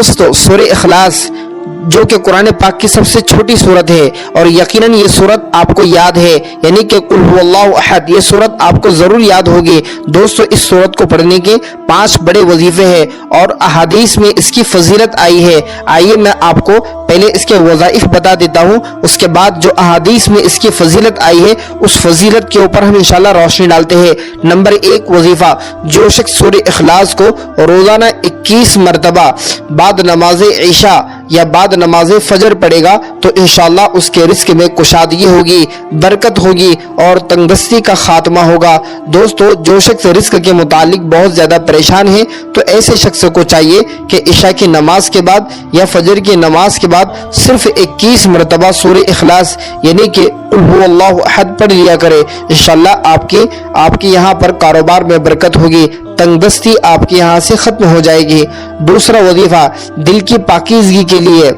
دوستو سورہ اخلاص جو کہ قرآن پاک کی سب سے چھوٹی سورت ہے اور یقیناً یہ سورت آپ کو یاد ہے، یعنی کہ قل هو اللہ احد، یہ سورت آپ کو ضرور یاد ہوگی۔ دوستو اس سورت کو پڑھنے کے 5 بڑے وظیفے ہیں اور احادیث میں اس کی فضیلت آئی ہے۔ آئیے میں آپ کو پہلے اس کے وظائف بتا دیتا ہوں، اس کے بعد جو احادیث میں اس کی فضیلت آئی ہے اس فضیلت کے اوپر ہم انشاءاللہ روشنی ڈالتے ہیں۔ نمبر 1 وظیفہ، جو شخص سورہ اخلاص کو روزانہ 21 مرتبہ بعد نماز عشاء یا بعد نماز فجر پڑھے گا تو انشاءاللہ اس کے رزق میں کشادگی ہوگی، برکت ہوگی اور تنگدستی کا خاتمہ ہوگا۔ دوستو جو شخص رزق کے متعلق بہت زیادہ پریشان ہے تو ایسے شخص کو چاہیے کہ عشاء کی نماز کے بعد یا فجر کی نماز کے بعد صرف 21 مرتبہ سورہ اخلاص یعنی کہ قل هو اللہ احد پڑھ لیا کرے۔ انشاءاللہ آپ کی یہاں پر کاروبار میں برکت ہوگی، تنگدستی آپ کے یہاں سے ختم ہو جائے گی۔ دوسرا وظیفہ، دل کی پاکیزگی کے لیے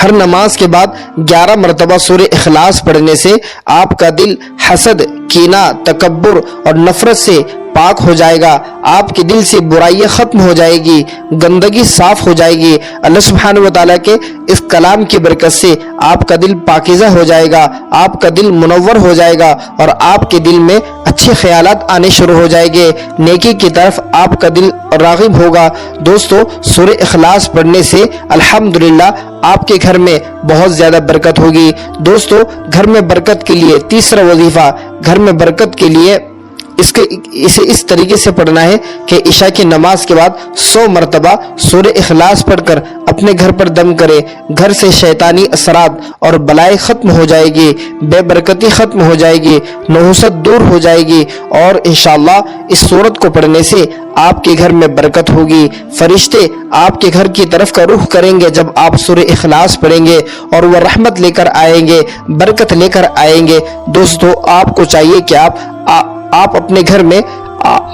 ہر نماز کے بعد 11 مرتبہ سورہ اخلاص پڑھنے سے آپ کا دل حسد، کینہ، تکبر اور نفرت سے پاک ہو جائے گا۔ آپ کے دل سے برائیاں ختم ہو جائے گی، گندگی صاف ہو جائے گی۔ اللہ سبحانہ وتعالیٰ کے اس کلام کی برکت سے آپ کا دل پاکیزہ ہو جائے گا، آپ کا دل منور ہو جائے گا اور آپ کے دل میں اچھے خیالات آنے شروع ہو جائیں گے، نیکی کی طرف آپ کا دل راغب ہوگا۔ دوستو سورہ اخلاص پڑھنے سے الحمدللہ آپ کے گھر میں بہت زیادہ برکت ہوگی۔ دوستو گھر میں برکت کے لیے تیسرا وظیفہ، گھر میں برکت کے لیے اسے اس طریقے سے پڑھنا ہے کہ عشاء کی نماز کے بعد 100 مرتبہ سورہ اخلاص پڑھ کر اپنے گھر پر دم کرے۔ گھر سے شیطانی اثرات اور بلائیں ختم ہو جائے گی، بے برکتی ختم ہو جائے گی، نحوست دور ہو جائے گی اور انشاءاللہ اس سورت کو پڑھنے سے آپ کے گھر میں برکت ہوگی۔ فرشتے آپ کے گھر کی طرف کا رخ کریں گے جب آپ سورہ اخلاص پڑھیں گے اور وہ رحمت لے کر آئیں گے، برکت لے کر آئیں گے۔ دوستو آپ کو چاہیے کہ آپ اپنے گھر میں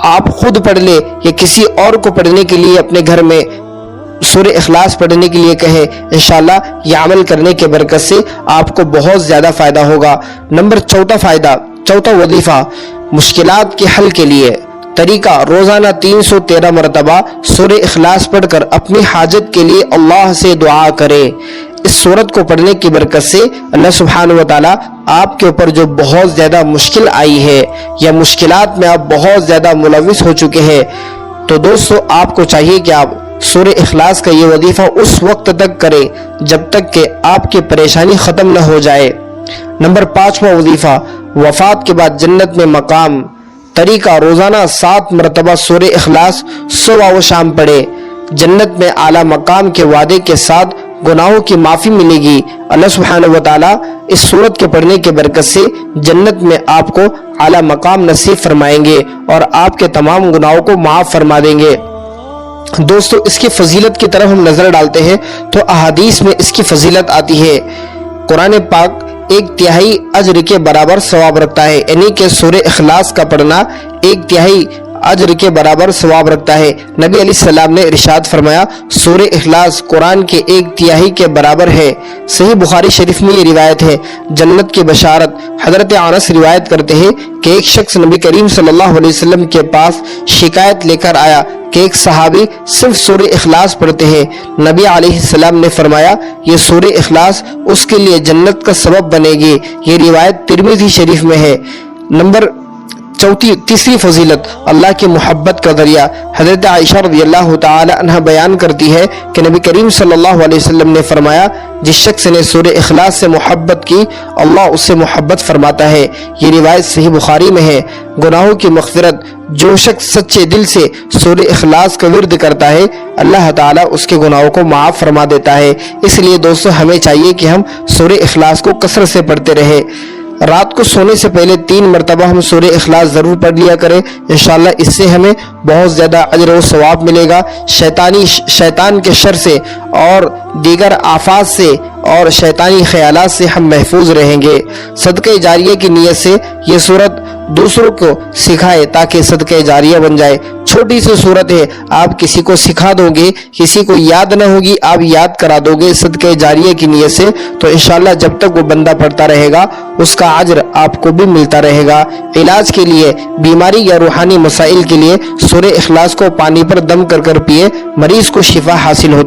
آپ خود پڑھ لیں یا کسی اور کو پڑھنے کے لیے اپنے گھر میں سورہ اخلاص پڑھنے کے لیے کہیں۔ انشاءاللہ یہ عمل کرنے کے برکت سے آپ کو بہت زیادہ فائدہ ہوگا۔ نمبر 4 وظیفہ، مشکلات کے حل کے لیے طریقہ، روزانہ 313 مرتبہ سورہ اخلاص پڑھ کر اپنی حاجت کے لیے اللہ سے دعا کرے۔ اس سورت کو پڑھنے کی برکت سے اللہ سبحانہ وتعالی آپ کے اوپر جو بہت زیادہ مشکل آئی ہے یا مشکلات میں آپ بہت زیادہ ملوث ہو چکے ہیں تو دوستو آپ کو چاہیے کہ آپ سورہ اخلاص کا یہ وظیفہ اس وقت تک کریں جب تک کہ آپ کی پریشانی ختم نہ ہو جائے۔ نمبر 5 وظیفہ، وفات کے بعد جنت میں مقام، طریقہ، روزانہ 7 مرتبہ سورہ اخلاص صبح و شام پڑھے۔ جنت میں اعلیٰ مقام کے وعدے کے ساتھ گناہوں کی معافی ملے گی۔ اللہ سبحانہ وتعالی اس سورت کے پڑھنے کی برکت سے جنت میں آپ کو اعلیٰ مقام نصیب فرمائیں گے اور آپ کے تمام گناہوں کو معاف فرما دیں گے۔ دوستو اس کی فضیلت کی طرف ہم نظر ڈالتے ہیں تو احادیث میں اس کی فضیلت آتی ہے۔ قرآن پاک 1/3 اجر کے برابر ثواب رکھتا ہے، یعنی کہ سورہ اخلاص کا پڑھنا 1/3 اجر کے برابر ثواب رکھتا ہے۔ نبی علیہ السلام نے ارشاد فرمایا سورہ اخلاص قرآن کے 1/3 کے برابر ہے۔ صحیح بخاری شریف میں یہ روایت ہے۔ جنت کی بشارت، حضرت انس روایت کرتے ہیں کہ ایک شخص نبی کریم صلی اللہ علیہ وسلم کے پاس شکایت لے کر آیا کہ ایک صحابی صرف سورہ اخلاص پڑھتے ہیں۔ نبی علیہ السلام نے فرمایا یہ سورہ اخلاص اس کے لیے جنت کا سبب بنے گی۔ یہ روایت ترمذی شریف میں ہے۔ نمبر 3 فضیلت، اللہ کی محبت کا ذریعہ، حضرت عائشہ رضی اللہ تعالی عنہ بیان کرتی ہے کہ نبی کریم صلی اللہ علیہ وسلم نے فرمایا جس شخص نے سورہ اخلاص سے محبت کی اللہ اس سے محبت فرماتا ہے۔ یہ روایت صحیح بخاری میں ہے۔ گناہوں کی مغفرت، جو شخص سچے دل سے سورہ اخلاص کا ورد کرتا ہے اللہ تعالیٰ اس کے گناہوں کو معاف فرما دیتا ہے۔ اس لیے دوستو ہمیں چاہیے کہ ہم سورہ اخلاص کو کثرت سے پڑھتے رہیں۔ رات کو سونے سے پہلے 3 مرتبہ ہم سورہ اخلاص ضرور پڑھ لیا کریں۔ انشاءاللہ اس سے ہمیں بہت زیادہ اجر و ثواب ملے گا۔ شیطان کے شر سے اور دیگر آفات سے اور شیطانی خیالات سے ہم محفوظ رہیں گے۔ صدقہ جاریہ کی نیت سے یہ سورت دوسروں کو سکھائے تاکہ صدقہ جاریہ بن جائے۔ چھوٹی سی سورت ہے، آپ کسی کو سکھا دو گے، کسی کو یاد نہ ہوگی آپ یاد کرا دو گے صدقہ جاریہ کی نیت سے، تو انشاءاللہ جب تک وہ بندہ پڑھتا رہے گا اس کا اجر آپ کو بھی ملتا رہے گا۔ علاج کے لیے، بیماری یا روحانی مسائل کے لیے سورہ اخلاص کو پانی پر دم کر کر پیے، مریض کو شفا حاصل ہوتی